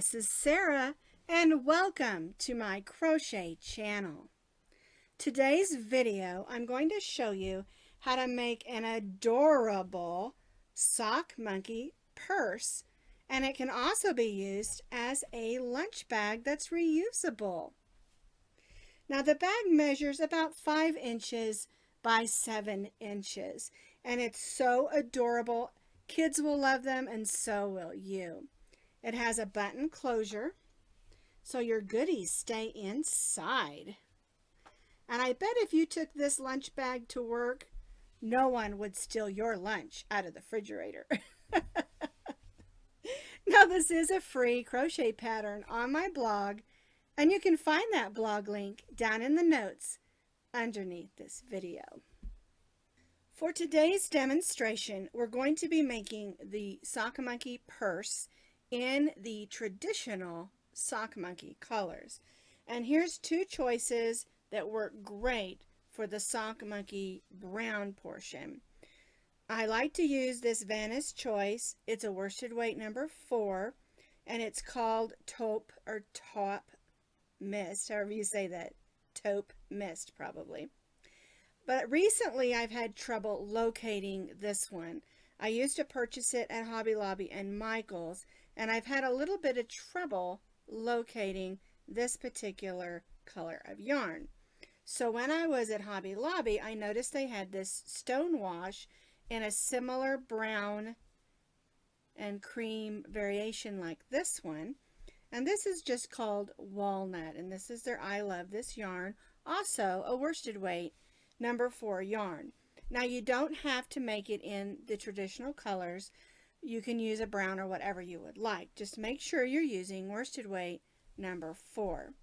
This is Sarah, and welcome to my crochet channel. Today's video, I'm going to show you how to make an adorable sock monkey purse, and it can also be used as a lunch bag that's reusable. Now the bag measures about 5 inches by 7 inches, and it's so adorable. Kids will love them, and so will you. It has a button closure, so your goodies stay inside. And I bet if you took this lunch bag to work, no one would steal your lunch out of the refrigerator. Now, this is a free crochet pattern on my blog, and you can find that blog link down in the notes underneath this video. For today's demonstration, we're going to be making the sock monkey purse in the traditional sock monkey colors. And here's two choices that work great for the sock monkey brown portion. I like to use this Vanna's Choice. It's a worsted weight number 4, and it's called Taupe or Top Mist, however you say that. Taupe Mist, probably. But recently I've had trouble locating this one. I used to purchase it at Hobby Lobby and Michael's, and I've had a little bit of trouble locating this particular color of yarn. So when I was at Hobby Lobby, I noticed they had this stone wash in a similar brown and cream variation like this one. And this is just called Walnut, and this is their I Love This yarn, also a worsted weight number 4 yarn. Now you don't have to make it in the traditional colors. You can use a brown or whatever you would like. Just make sure you're using worsted weight number 4.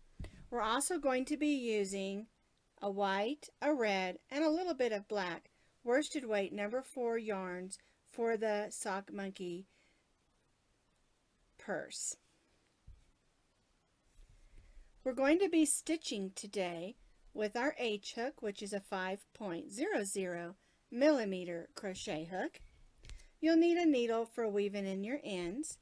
We're also going to be using a white, a red, and a little bit of black worsted weight number 4 yarns for the sock monkey purse. We're going to be stitching today with our H hook, which is a 5.00 millimeter crochet hook. You'll need a needle for weaving in your ends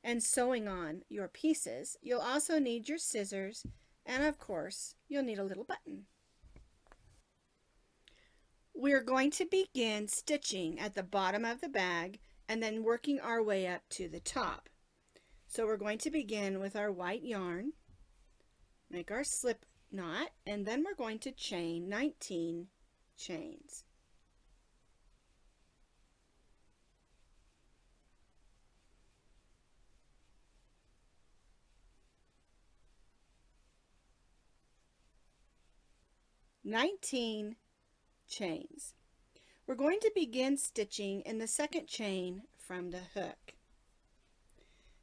and sewing on your pieces. You'll also need your scissors, and of course, you'll need a little button. We're going to begin stitching at the bottom of the bag and then working our way up to the top. So we're going to begin with our white yarn, make our slip knot, and then we're going to chain 19 chains. Chains. We're going to begin stitching in the second chain from the hook.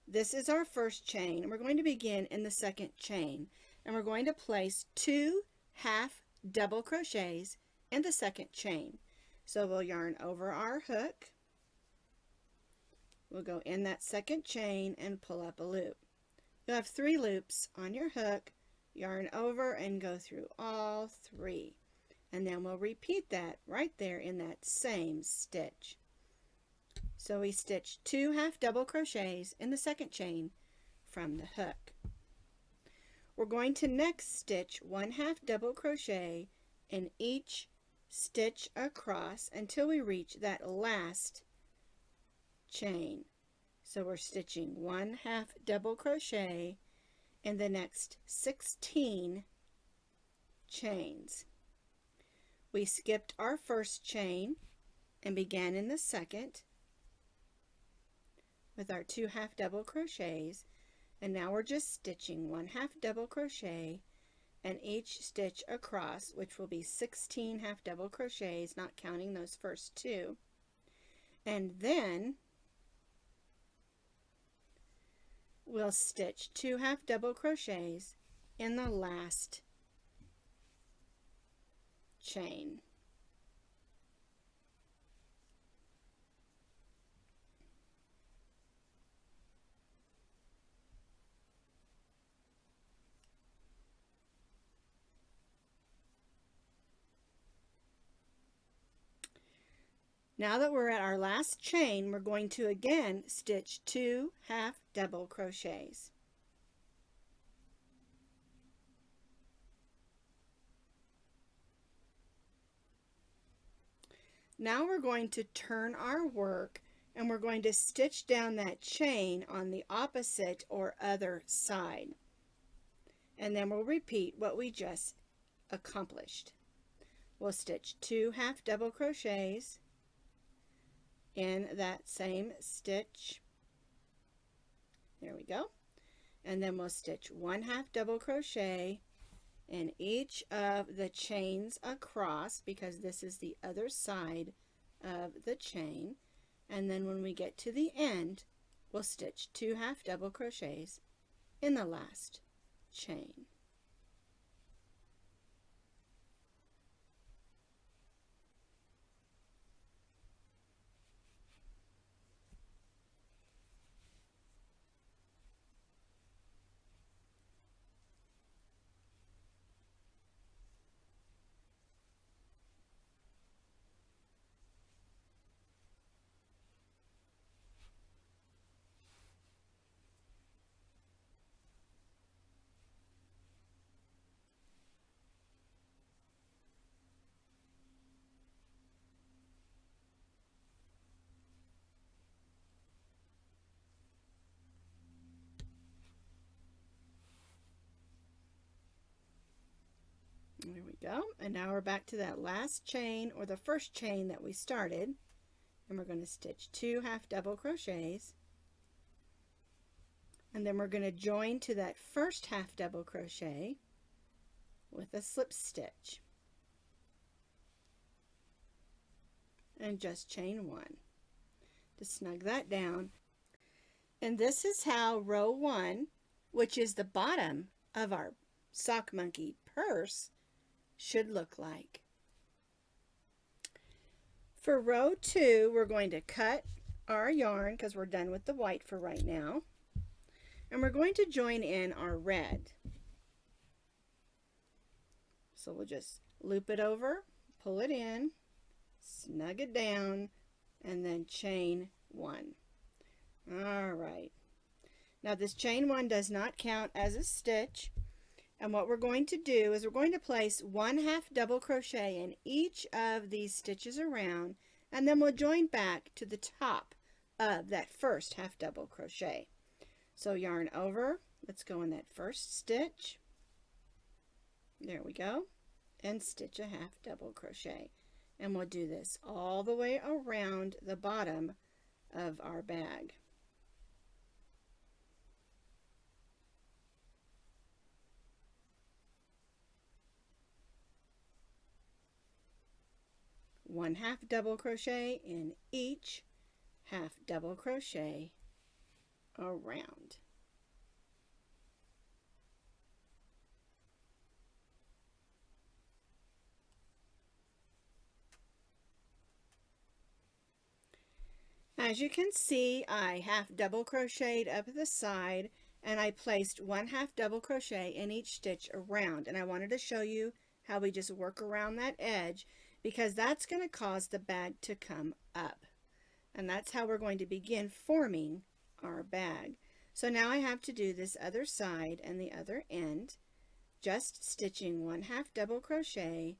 This is our first chain, and we're going to begin in the second chain, and we're going to place 2 half double crochets in the second chain. So we'll yarn over our hook, we'll go in that second chain and pull up a loop. You'll have 3 loops on your hook, yarn over and go through all 3. And then we'll repeat that right there in that same stitch. So we stitch 2 half double crochets in the second chain from the hook. We're going to next stitch 1 half double crochet in each stitch across until we reach that last chain. So we're stitching 1 half double crochet in the next 16 chains. We skipped our first chain and began in the second with our 2 half double crochets, and now we're just stitching 1 half double crochet and each stitch across, which will be 16 half double crochets, not counting those first 2, and then we'll stitch 2 half double crochets in the last chain. Now that we're at our last chain, we're going to again stitch 2 half double crochets. Now we're going to turn our work and we're going to stitch down that chain on the opposite or other side. And then we'll repeat what we just accomplished. We'll stitch 2 half double crochets in that same stitch. There we go. And then we'll stitch 1 half double crochet in each of the chains across, because this is the other side of the chain. And then when we get to the end, we'll stitch 2 half double crochets in the last chain. There we go. And now we're back to that last chain, or the first chain that we started, and we're going to stitch 2 half double crochets, and then we're going to join to that first half double crochet with a slip stitch and just chain 1 to snug that down. And this is how row 1, which is the bottom of our sock monkey purse, should look like. For row 2, we're going to cut our yarn because we're done with the white for right now, and we're going to join in our red. So we'll just loop it over, pull it in, snug it down, and then chain 1. All right. Now this chain 1 does not count as a stitch. And what we're going to do is we're going to place 1 half double crochet in each of these stitches around, and then we'll join back to the top of that first half double crochet. So yarn over, let's go in that first stitch. There we go. And stitch a half double crochet. And we'll do this all the way around the bottom of our bag. One half double crochet in each half double crochet around. As you can see, I half double crocheted up the side, and I placed 1 half double crochet in each stitch around, and I wanted to show you how we just work around that edge, because that's going to cause the bag to come up. And that's how we're going to begin forming our bag. So now I have to do this other side and the other end, just stitching 1 half double crochet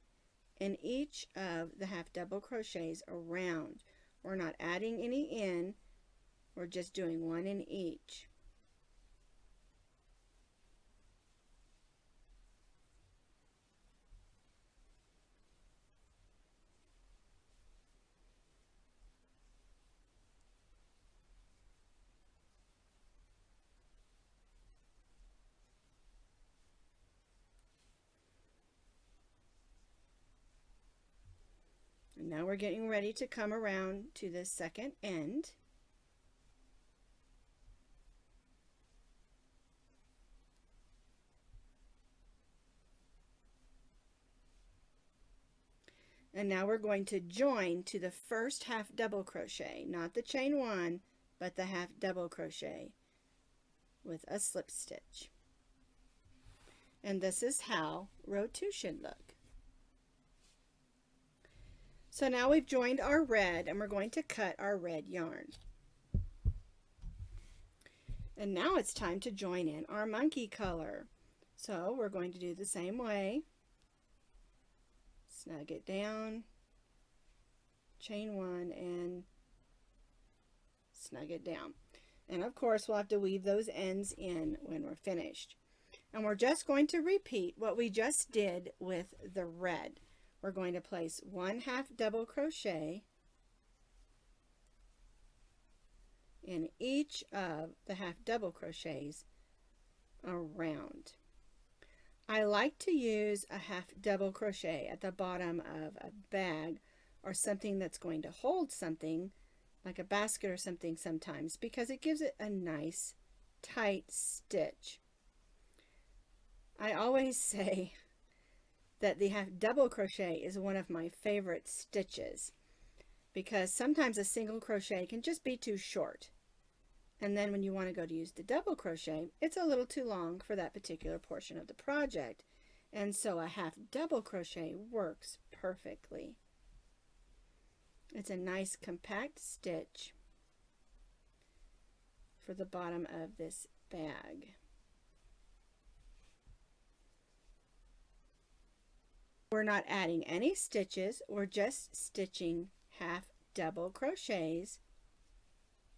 in each of the half double crochets around. We're not adding any in, we're just doing 1 in each. And now we're getting ready to come around to the second end. And now we're going to join to the first half double crochet, not the chain 1, but the half double crochet with a slip stitch. And this is how row 2 should look. So now we've joined our red, and we're going to cut our red yarn. And now it's time to join in our monkey color. So we're going to do the same way. Snug it down, chain 1 and snug it down. And of course we'll have to weave those ends in when we're finished. And we're just going to repeat what we just did with the red. We're going to place 1/2 double crochet in each of the half double crochets around. I like to use a half double crochet at the bottom of a bag or something that's going to hold something like a basket or something sometimes, because it gives it a nice tight stitch. I always say that the half double crochet is one of my favorite stitches, because sometimes a single crochet can just be too short, and then when you want to go to use the double crochet, it's a little too long for that particular portion of the project, and so a half double crochet works perfectly. It's a nice compact stitch for the bottom of this bag. We're not adding any stitches, we're just stitching half double crochets,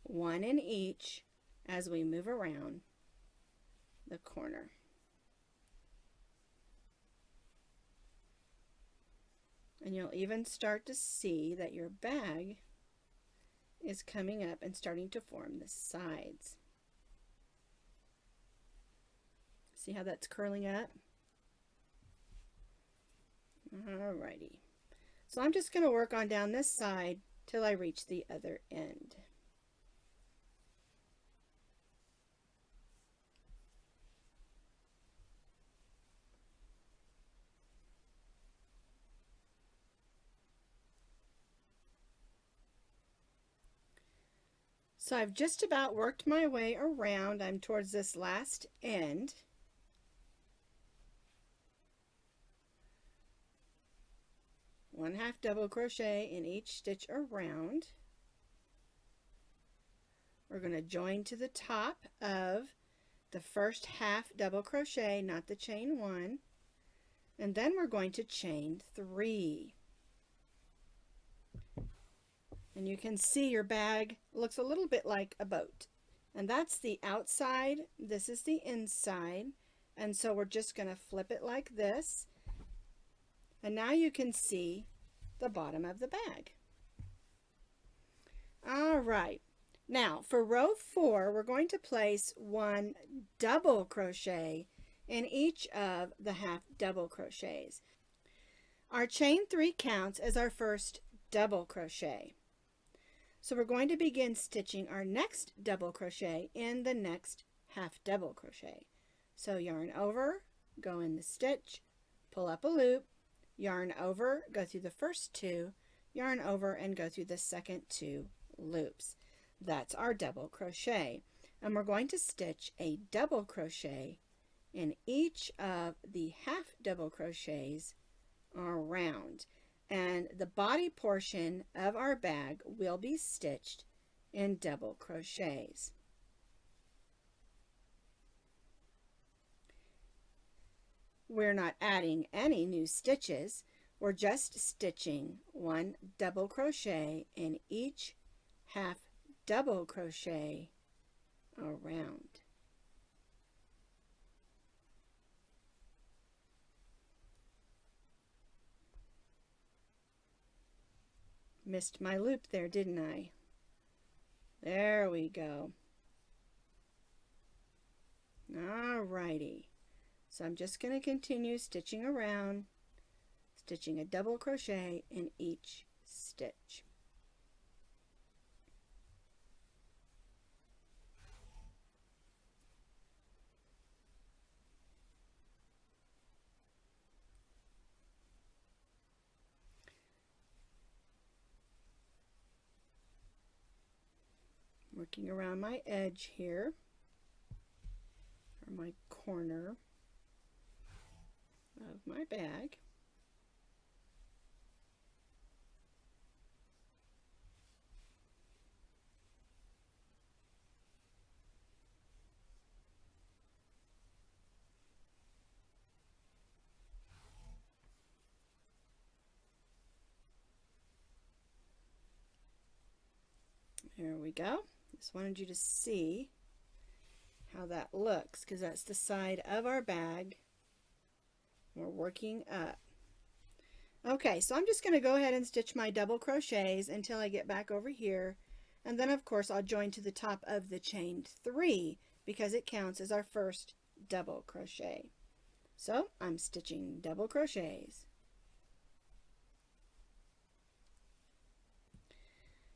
one in each, as we move around the corner. And you'll even start to see that your bag is coming up and starting to form the sides. See how that's curling up? Alrighty. So I'm just going to work on down this side till I reach the other end. So I've just about worked my way around. I'm towards this last end. One half double crochet in each stitch around. We're going to join to the top of the first half double crochet, not the chain 1, and then we're going to chain 3. And you can see your bag looks a little bit like a boat, and that's the outside, this is the inside, and so we're just going to flip it like this, and now you can see the bottom of the bag. All right, now for row 4 we're going to place 1 double crochet in each of the half double crochets. Our chain 3 counts as our first double crochet. So we're going to begin stitching our next double crochet in the next half double crochet. So yarn over, go in the stitch, pull up a loop, yarn over, go through the first 2, yarn over and go through the second 2 loops. That's our double crochet. And we're going to stitch a double crochet in each of the half double crochets around. And the body portion of our bag will be stitched in double crochets. We're not adding any new stitches, we're just stitching 1 double crochet in each half double crochet around. Missed my loop there, didn't I? There we go. Alrighty. So I'm just going to continue stitching around, stitching a double crochet in each stitch. Working around my edge here, or my corner of my bag. There we go. Just wanted you to see how that looks, because that's the side of our bag. We're working up. Okay, so I'm just going to go ahead and stitch my double crochets until I get back over here, and then of course I'll join to the top of the chain 3 because it counts as our first double crochet. So I'm stitching double crochets.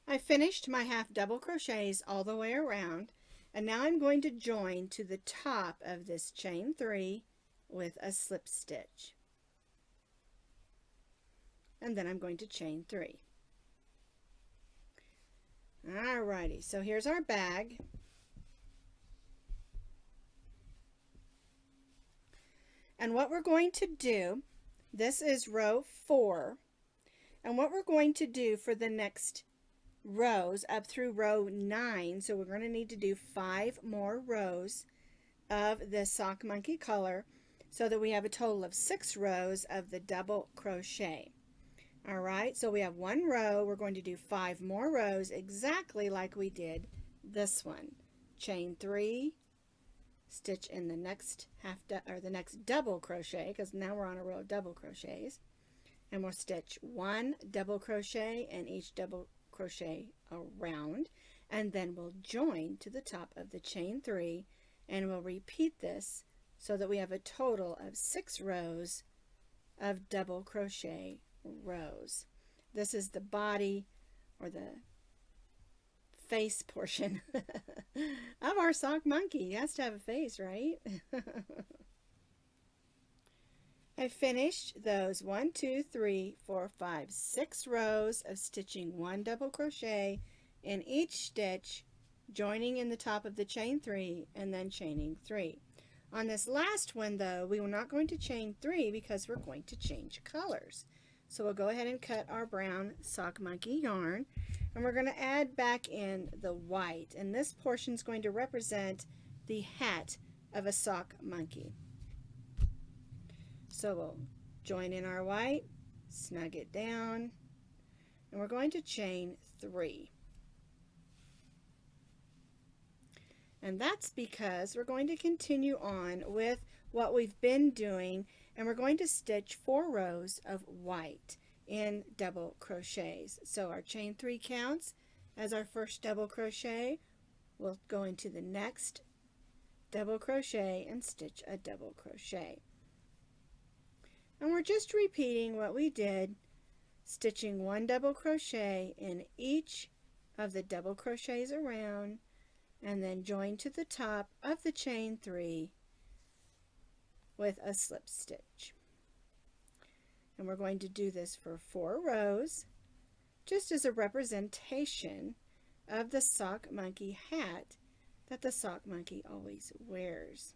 I finished my half double crochets all the way around, and now I'm going to join to the top of this chain 3 with a slip stitch. And then I'm going to chain 3. Alrighty, so here's our bag. And what we're going to do, this is row 4, and what we're going to do for the next rows up through row 9, so we're going to need to do 5 more rows of the sock monkey color so that we have a total of 6 rows of the double crochet. Alright, so we have 1 row. We're going to do 5 more rows exactly like we did this one. Chain 3, stitch in the next the next double crochet, because now we're on a row of double crochets, and we'll stitch 1 double crochet in each double crochet around, and then we'll join to the top of the chain 3, and we'll repeat this so that we have a total of 6 rows of double crochet rows. This is the body, or the face portion of our sock monkey. He has to have a face, right? I finished those 1, 2, 3, 4, 5, 6 rows of stitching 1 double crochet in each stitch, joining in the top of the chain 3 and then chaining 3. On this last one though, we were not going to chain 3 because we're going to change colors. So we'll go ahead and cut our brown sock monkey yarn, and we're going to add back in the white, and this portion is going to represent the hat of a sock monkey. So we'll join in our white, snug it down, and we're going to chain 3. And that's because we're going to continue on with what we've been doing, and we're going to stitch 4 rows of white in double crochets. So our chain 3 counts as our first double crochet. We'll go into the next double crochet and stitch a double crochet. And we're just repeating what we did, stitching 1 double crochet in each of the double crochets around, and then join to the top of the chain 3 with a slip stitch. And we're going to do this for 4 rows, just as a representation of the sock monkey hat that the sock monkey always wears.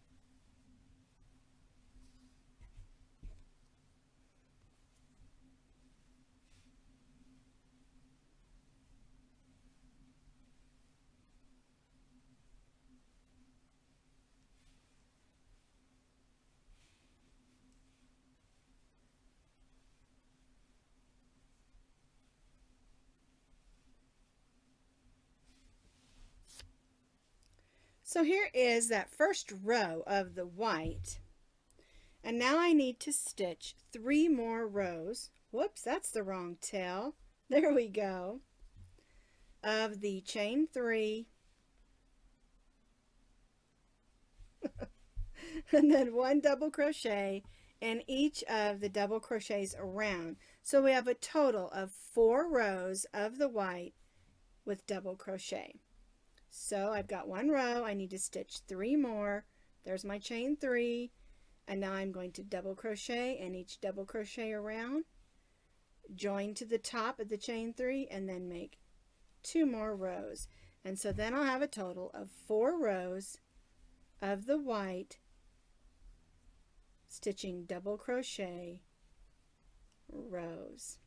So here is that first row of the white, and now I need to stitch 3 more rows. Whoops, that's the wrong tail. There we go. Of the chain 3 and then 1 double crochet in each of the double crochets around. So we have a total of 4 rows of the white with double crochet. So I've got 1 row, I need to stitch 3 more. There's my chain 3, and now I'm going to double crochet in each double crochet around, join to the top of the chain 3, and then make 2 more rows. And so then I'll have a total of 4 rows of the white, stitching double crochet rows.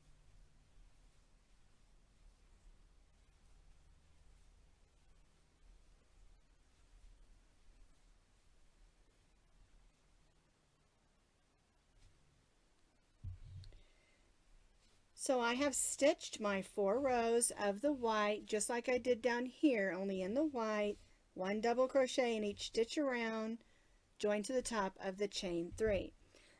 So I have stitched my 4 rows of the white just like I did down here, only in the white, 1 double crochet in each stitch around, join to the top of the chain 3.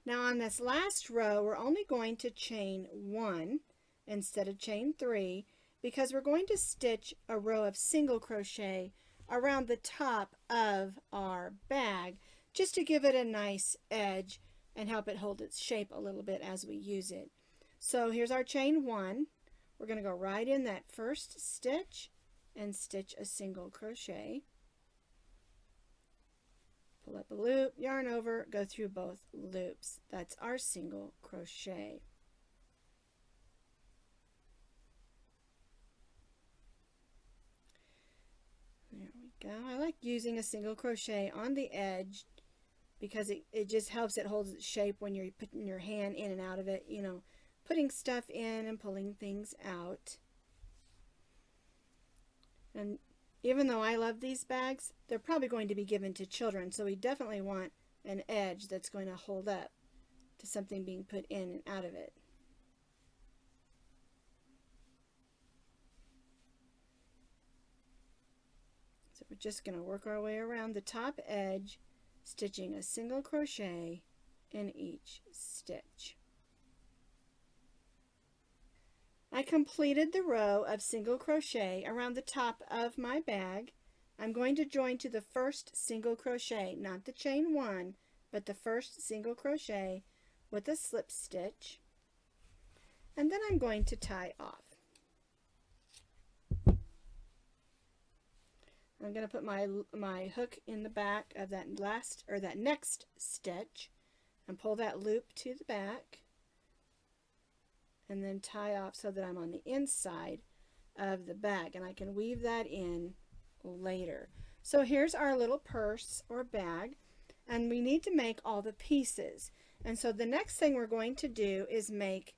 Now on this last row we're only going to chain 1 instead of chain 3 because we're going to stitch a row of single crochet around the top of our bag just to give it a nice edge and help it hold its shape a little bit as we use it. So here's our chain 1. We're going to go right in that first stitch and stitch a single crochet. Pull up a loop, yarn over, go through both loops. That's our single crochet. There we go. I like using a single crochet on the edge because it just helps it hold its shape when you're putting your hand in and out of it, you know, putting stuff in and pulling things out. And even though I love these bags, they're probably going to be given to children, so we definitely want an edge that's going to hold up to something being put in and out of it. So we're just going to work our way around the top edge, stitching a single crochet in each stitch. I completed the row of single crochet around the top of my bag. I'm going to join to the first single crochet, not the chain 1, but the first single crochet with a slip stitch, and then I'm going to tie off. I'm going to put my hook in the back of that next stitch and pull that loop to the back and then tie off so that I'm on the inside of the bag, and I can weave that in later. So here's our little purse or bag, and we need to make all the pieces. And so the next thing we're going to do is make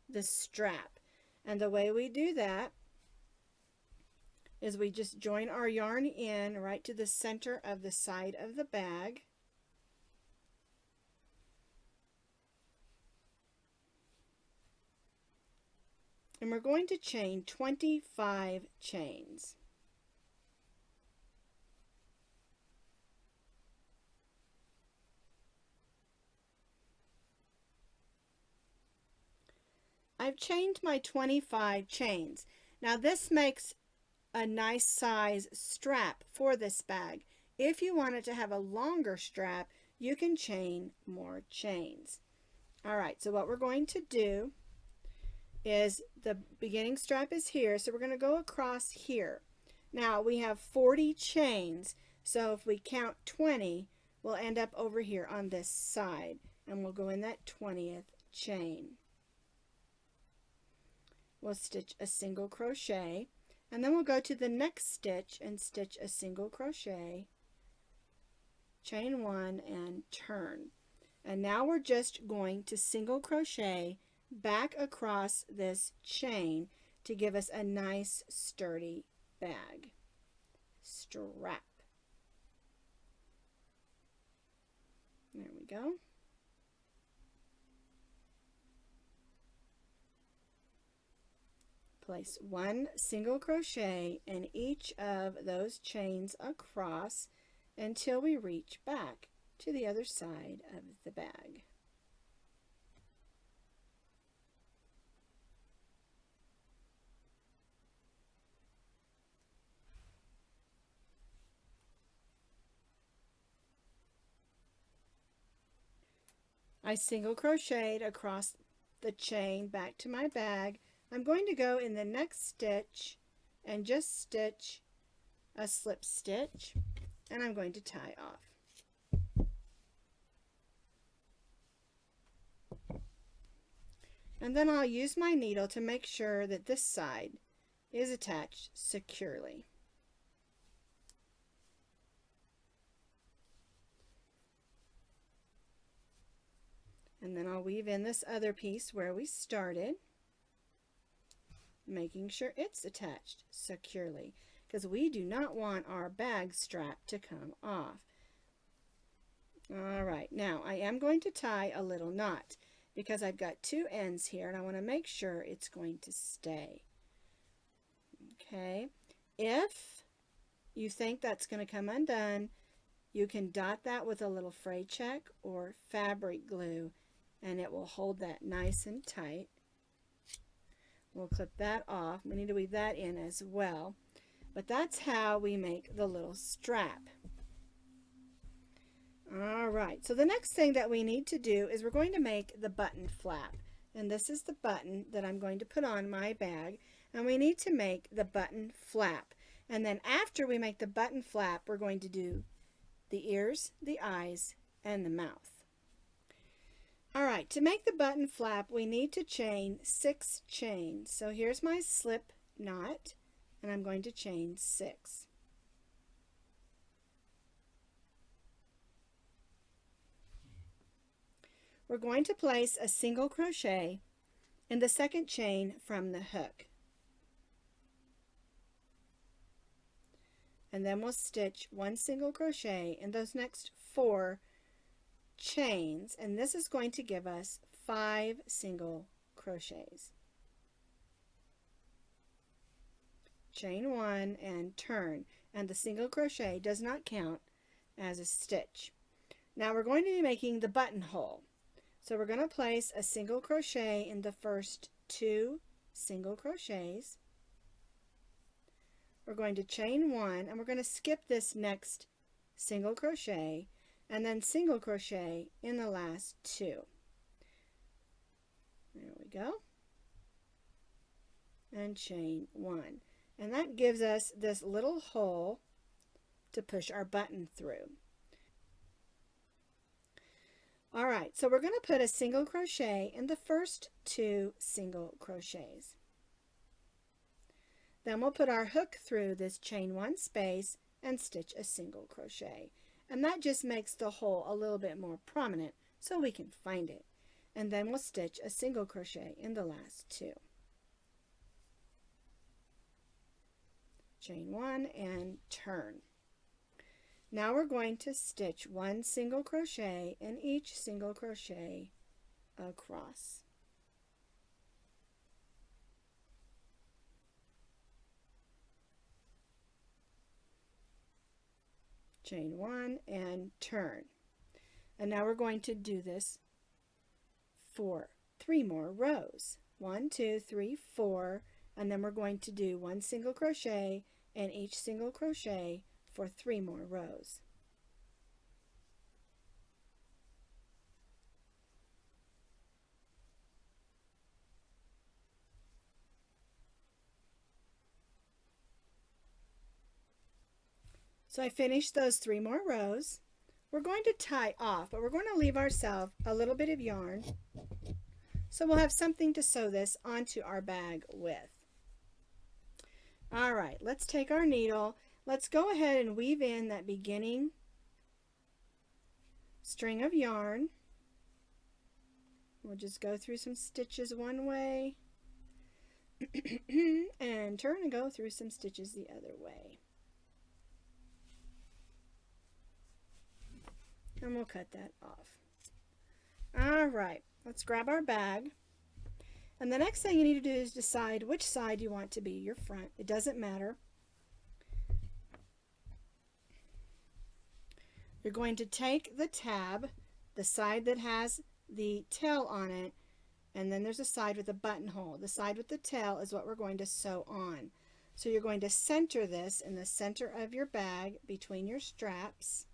the strap. And the way we do that is we just join our yarn in right to the center of the side of the bag. And we're going to chain 25 chains. I've chained my 25 chains. Now this makes a nice size strap for this bag. If you want it to have a longer strap, you can chain more chains. Alright, so what we're going to do is the beginning strap is here, so we're going to go across here. Now we have 40 chains, so if we count 20, we'll end up over here on this side, and we'll go in that 20th chain. We'll stitch a single crochet, and then we'll go to the next stitch and stitch a single crochet, chain 1, and turn. And now we're just going to single crochet back across this chain to give us a nice sturdy bag strap. There we go. Place 1 single crochet in each of those chains across until we reach back to the other side of the bag. I single crocheted across the chain back to my bag. I'm going to go in the next stitch and just stitch a slip stitch, and I'm going to tie off. And then I'll use my needle to make sure that this side is attached securely. And then I'll weave in this other piece where we started, making sure it's attached securely, because we do not want our bag strap to come off. Alright, now I am going to tie a little knot. because I've got two ends here and I want to make sure it's going to stay. Okay, if you think that's going to come undone, you can dot that with a little fray check or fabric glue and it will hold that nice and tight. We'll clip that off. We need to weave that in as well. But that's how we make the little strap. Alright, so the next thing that we need to do is we're going to make the button flap. And this is the button that I'm going to put on my bag. And we need to make the button flap. And then after we make the button flap, we're going to do the ears, the eyes, and the mouth. Alright, to make the button flap, we need to chain 6 chains. So here's my slip knot, and I'm going to chain 6. We're going to place a single crochet in the second chain from the hook. And then we'll stitch 1 single crochet in those next 4 chains, and this is going to give us 5 single crochets. Chain 1 and turn, and the single crochet does not count as a stitch. Now we're going to be making the buttonhole. So we're going to place a single crochet in the first 2 single crochets. We're going to chain 1 and we're going to skip this next single crochet and then single crochet in the last 2. There we go. And chain 1. And that gives us this little hole to push our button through. Alright, so we're going to put a single crochet in the first 2 single crochets. Then we'll put our hook through this chain 1 space and stitch a single crochet. And that just makes the hole a little bit more prominent so we can find it. And then we'll stitch a single crochet in the last 2. Chain 1 and turn. Now we're going to stitch 1 single crochet in each single crochet across. Chain 1 and turn. And now we're going to do this for 3 more rows. 1, 2, 3, 4, and then we're going to do 1 single crochet in each single crochet for 3 more rows. So I finished those 3 more rows. We're going to tie off, but we're going to leave ourselves a little bit of yarn so we'll have something to sew this onto our bag with. Alright, let's take our needle. Let's go ahead and weave in that beginning string of yarn. We'll just go through some stitches one way and turn and go through some stitches the other way. And we'll cut that off. Alright, let's grab our bag. And the next thing you need to do is decide which side you want to be your front. It doesn't matter. You're going to take the tab, the side that has the tail on it, and then there's a side with a buttonhole. The side with the tail is what we're going to sew on. So you're going to center this in the center of your bag between your straps.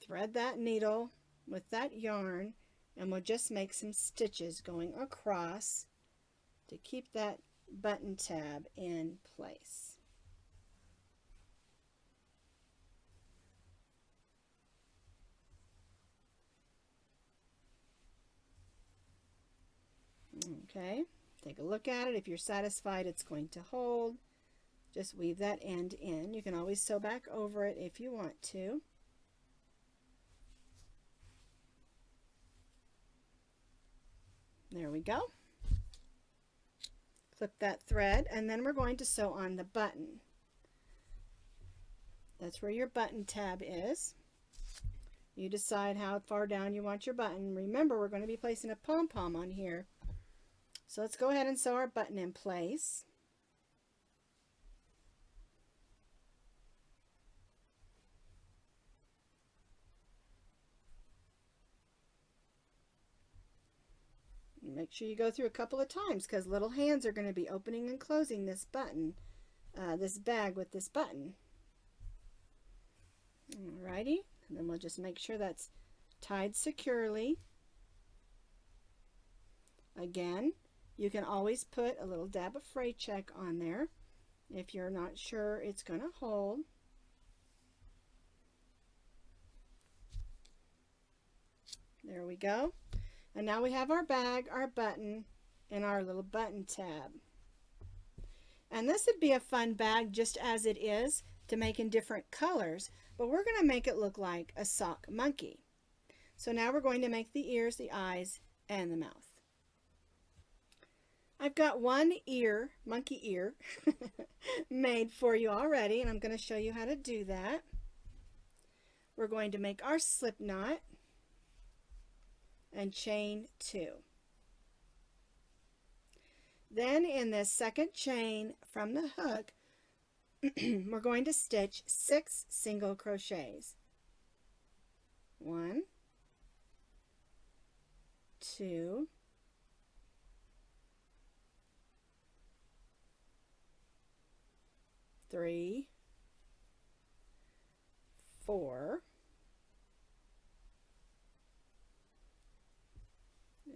Thread that needle with that yarn and we'll just make some stitches going across to keep that button tab in place. Okay, take a look at it. If you're satisfied it's going to hold, just weave that end in. You can always sew back over it if you want to. There we go. Clip that thread and then we're going to sew on the button. That's where your button tab is. You decide how far down you want your button. Remember, we're going to be placing a pom-pom on here. So let's go ahead and sew our button in place. Make sure you go through a couple of times because little hands are going to be opening and closing this button, this bag with this button. Alrighty, and then we'll just make sure that's tied securely. Again, you can always put a little dab of fray check on there if you're not sure it's going to hold. There we go. And now we have our bag, our button, and our little button tab. And this would be a fun bag just as it is to make in different colors, but we're going to make it look like a sock monkey. So now we're going to make the ears, the eyes, and the mouth. I've got one ear, monkey ear, made for you already, and I'm going to show you how to do that. We're going to make our slip knot and chain 2. Then in this second chain from the hook, we're going to stitch 6 single crochets. 1, 2, 3, 4,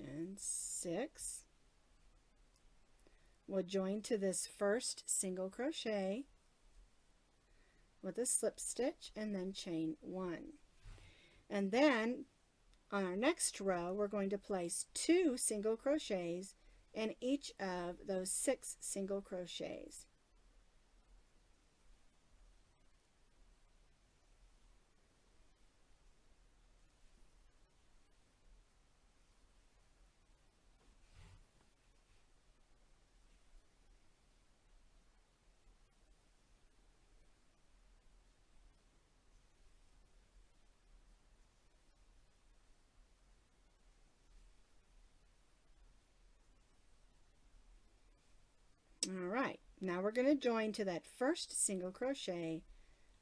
and 6. We'll join to this first single crochet with a slip stitch and then chain 1. And then on our next row we're going to place 2 single crochets in each of those 6 single crochets. Alright, now we're going to join to that first single crochet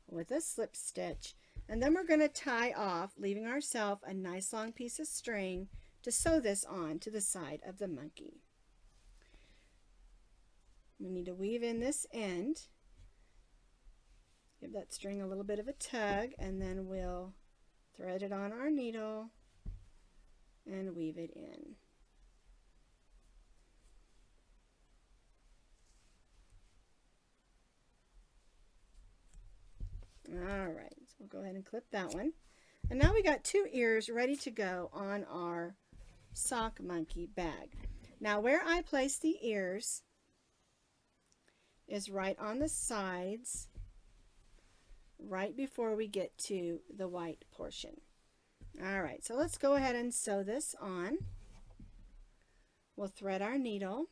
with a slip stitch, and then we're going to tie off, leaving ourselves a nice long piece of string to sew this on to the side of the monkey. We need to weave in this end, give that string a little bit of a tug, and then we'll thread it on our needle and weave it in. Alright, so we'll go ahead and clip that one. And now we got 2 ears ready to go on our sock monkey bag. Now where I place the ears is right on the sides, right before we get to the white portion. Alright, so let's go ahead and sew this on. We'll thread our needle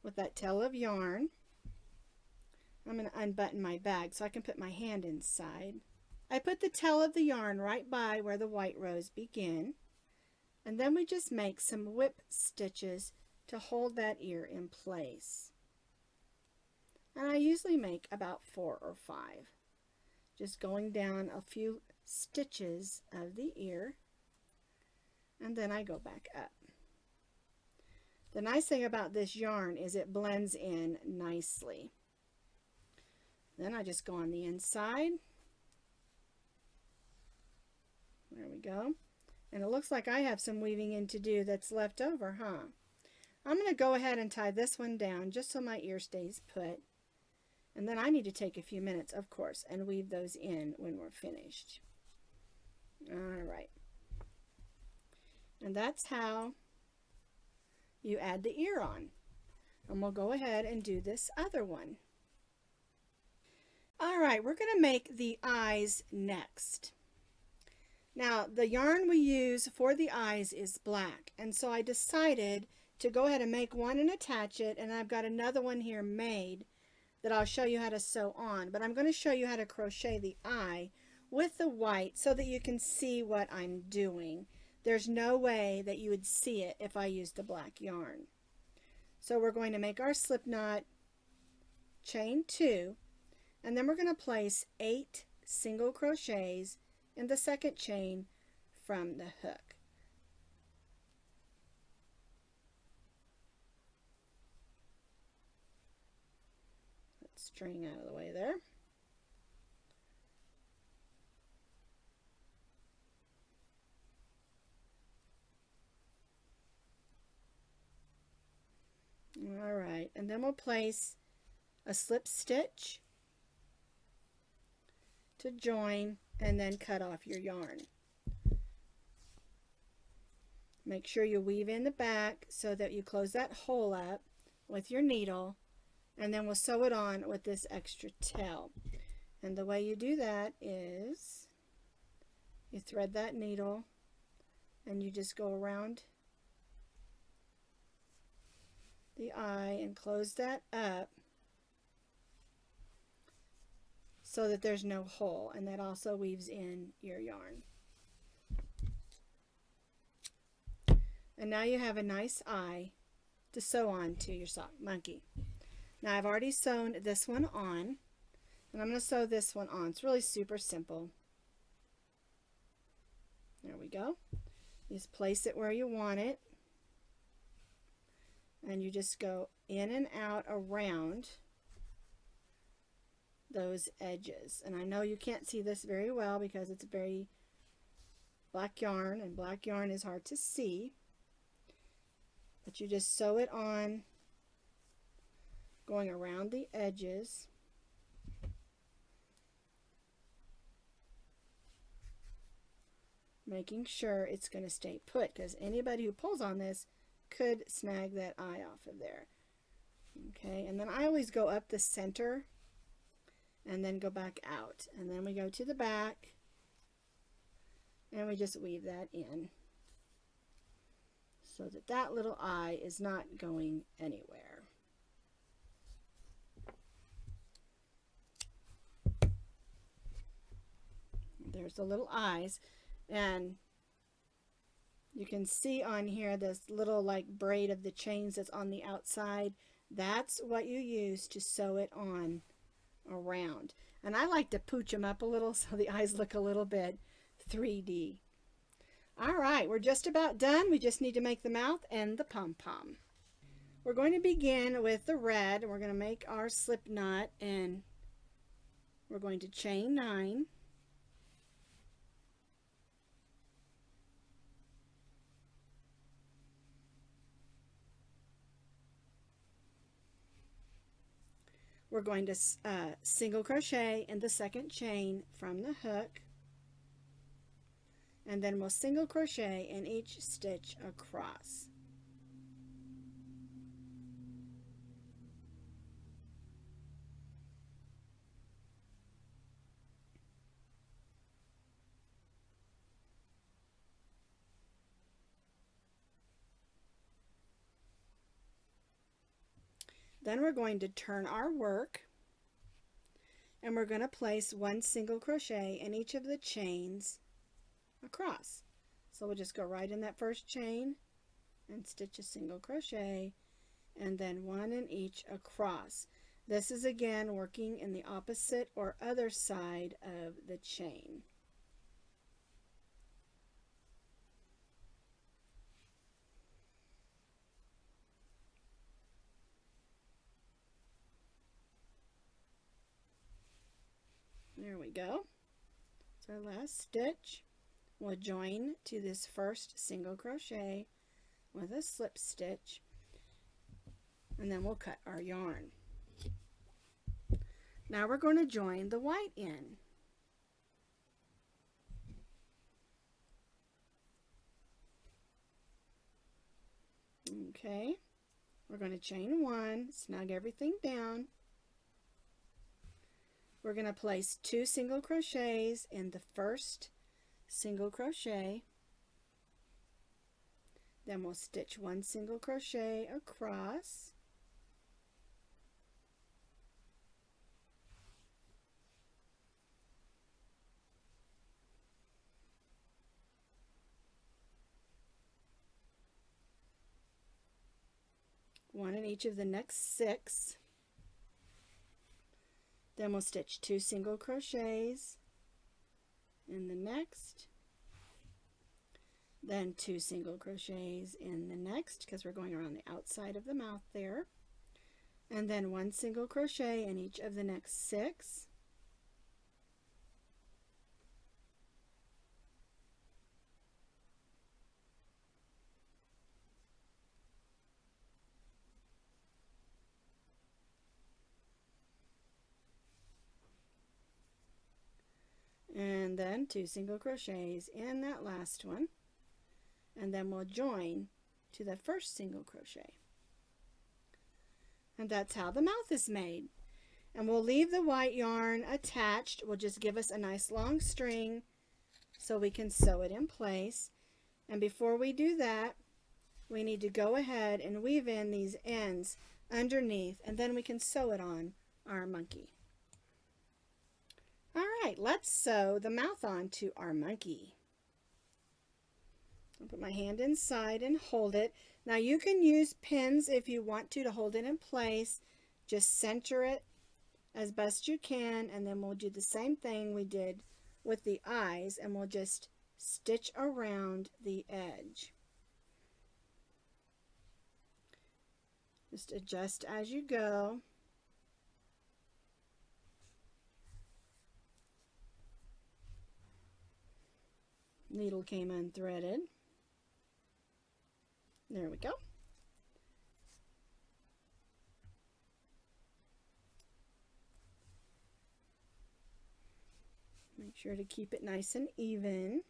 with that tail of yarn. I'm going to unbutton my bag so I can put my hand inside. I put the tail of the yarn right by where the white rows begin, and then we just make some whip stitches to hold that ear in place. And I usually make about 4 or 5, just going down a few stitches of the ear, and then I go back up. The nice thing about this yarn is it blends in nicely. Then I just go on the inside. There we go. And it looks like I have some weaving in to do that's left over, huh? I'm going to go ahead and tie this one down just so my ear stays put. And then I need to take a few minutes, of course, and weave those in when we're finished. Alright. And that's how you add the ear on. And we'll go ahead and do this other one. Alright, we're going to make the eyes next. Now, the yarn we use for the eyes is black, and so I decided to go ahead and make one and attach it, and I've got another one here made that I'll show you how to sew on, but I'm going to show you how to crochet the eye with the white so that you can see what I'm doing. There's no way that you would see it if I used the black yarn. So we're going to make our slip knot, chain 2, and then we're going to place 8 single crochets in the second chain from the hook. Let's string out of the way there. All right, and then we'll place a slip stitch to join and then cut off your yarn. Make sure you weave in the back so that you close that hole up with your needle, and then we'll sew it on with this extra tail. And the way you do that is you thread that needle and you just go around the eye and close that up so that there's no hole, and that also weaves in your yarn. And now you have a nice eye to sew on to your sock monkey. Now I've already sewn this one on, and I'm going to sew this one on. It's really super simple. There we go. You just place it where you want it, and you just go in and out around those edges. And I know you can't see this very well because it's very black yarn, and black yarn is hard to see, but you just sew it on, going around the edges. Making sure it's going to stay put, because anybody who pulls on this could snag that eye off of there. Okay, and then I always go up the center and then go back out, and then we go to the back and we just weave that in so that that little eye is not going anywhere. There's the little eyes, and you can see on here this little like braid of the chains that's on the outside. That's what you use to sew it on around. And I like to pooch them up a little so the eyes look a little bit 3D. All right, we're just about done. We just need to make the mouth and the pom-pom. We're going to begin with the red, and we're going to make our slip knot, and we're going to chain 9. We're going to single crochet in the second chain from the hook, and then we'll single crochet in each stitch across. Then we're going to turn our work, and we're going to place 1 single crochet in each of the chains across. So we'll just go right in that first chain and stitch a single crochet, and then 1 in each across. This is again working in the opposite or other side of the chain. There we go. It's our last stitch. We'll join to this first single crochet with a slip stitch, and then we'll cut our yarn. Now we're going to join the white in. Okay, we're going to chain 1, snug everything down. We're going to place 2 single crochets in the first single crochet, then we'll stitch 1 single crochet across, one in each of the next 6. Then we'll stitch 2 single crochets in the next, then 2 single crochets in the next, because we're going around the outside of the mouth there, and then 1 single crochet in each of the next 6. And then 2 single crochets in that last one, and then we'll join to the first single crochet. And that's how the mouth is made. And we'll leave the white yarn attached. We'll just give us a nice long string so we can sew it in place. And before we do that, we need to go ahead and weave in these ends underneath, and then we can sew it on our monkey. All right, let's sew the mouth on to our monkey. I'll put my hand inside and hold it. Now you can use pins if you want to hold it in place. Just center it as best you can, and then we'll do the same thing we did with the eyes, and we'll just stitch around the edge. Just adjust as you go. Needle came unthreaded. There we go. Make sure to keep it nice and even.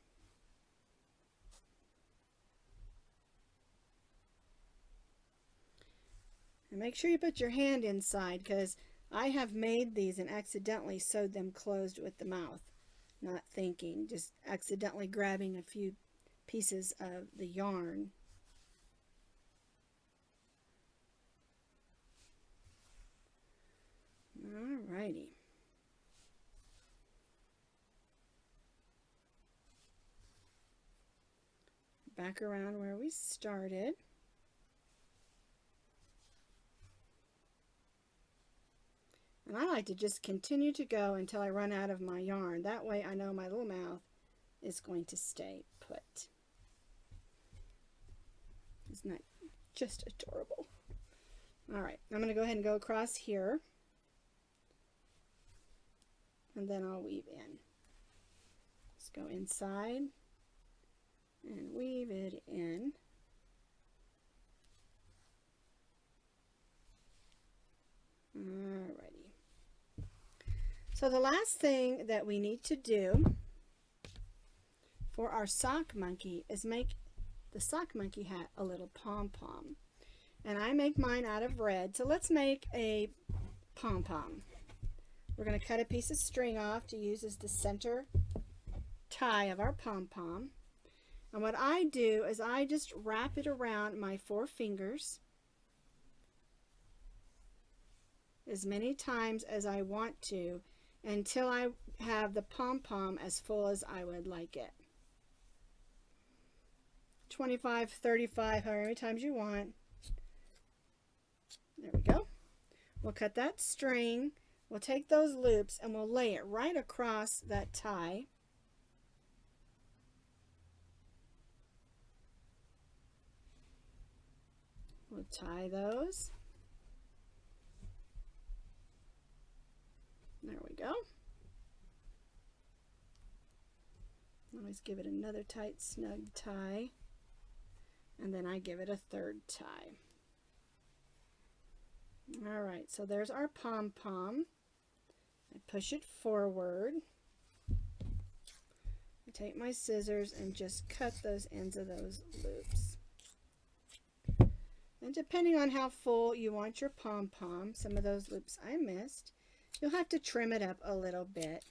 And make sure you put your hand inside, because I have made these and accidentally sewed them closed with the mouth. Not thinking, just accidentally grabbing a few pieces of the yarn. Alrighty. Back around where we started. And I like to just continue to go until I run out of my yarn. That way I know my little mouth is going to stay put. Isn't that just adorable? All right, I'm going to go ahead and go across here. And then I'll weave in. Let's go inside and weave it in. Alrighty. So the last thing that we need to do for our sock monkey is make the sock monkey hat a little pom-pom. And I make mine out of red. So let's make a pom-pom. We're going to cut a piece of string off to use as the center tie of our pom-pom. And what I do is I just wrap it around my 4 fingers as many times as I want to until I have the pom-pom as full as I would like it. 25, 35, however many times you want. There we go. We'll cut that string. We'll take those loops and we'll lay it right across that tie. We'll tie those. There we go. Always give it another tight, snug tie. And then I give it a 3rd tie. All right, so there's our pom-pom. I push it forward. I take my scissors and just cut those ends of those loops. And depending on how full you want your pom-pom, some of those loops I missed, you'll have to trim it up a little bit.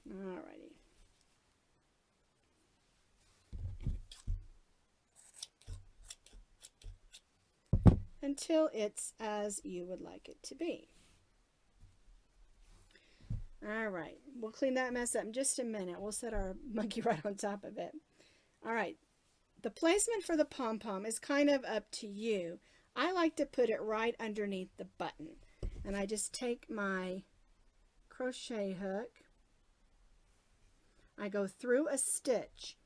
Alrighty. Until it's as you would like it to be. All right, we'll clean that mess up in just a minute. We'll set our monkey right on top of it. All right, the placement for the pom-pom is kind of up to you. I like to put it right underneath the button. And I just take my crochet hook. I go through a stitch,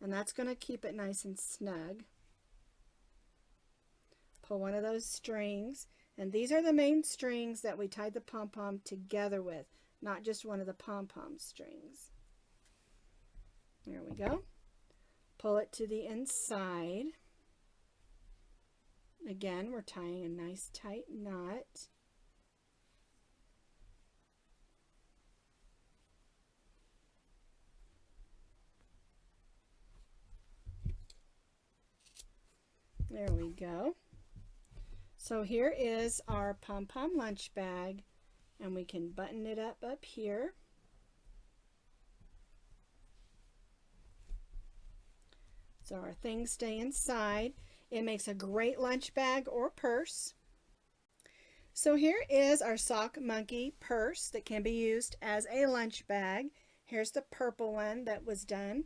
and that's going to keep it nice and snug. Pull one of those strings, and these are the main strings that we tied the pom-pom together with, not just one of the pom-pom strings. There we go. Pull it to the inside. Again, we're tying a nice tight knot. There we go. So here is our pom-pom lunch bag, and we can button it up here. So our things stay inside. It makes a great lunch bag or purse. So here is our sock monkey purse that can be used as a lunch bag. Here's the purple one that was done.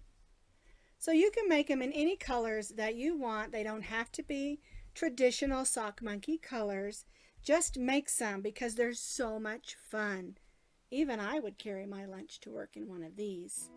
So you can make them in any colors that you want. They don't have to be traditional sock monkey colors. Just make some because they're so much fun. Even I would carry my lunch to work in one of these.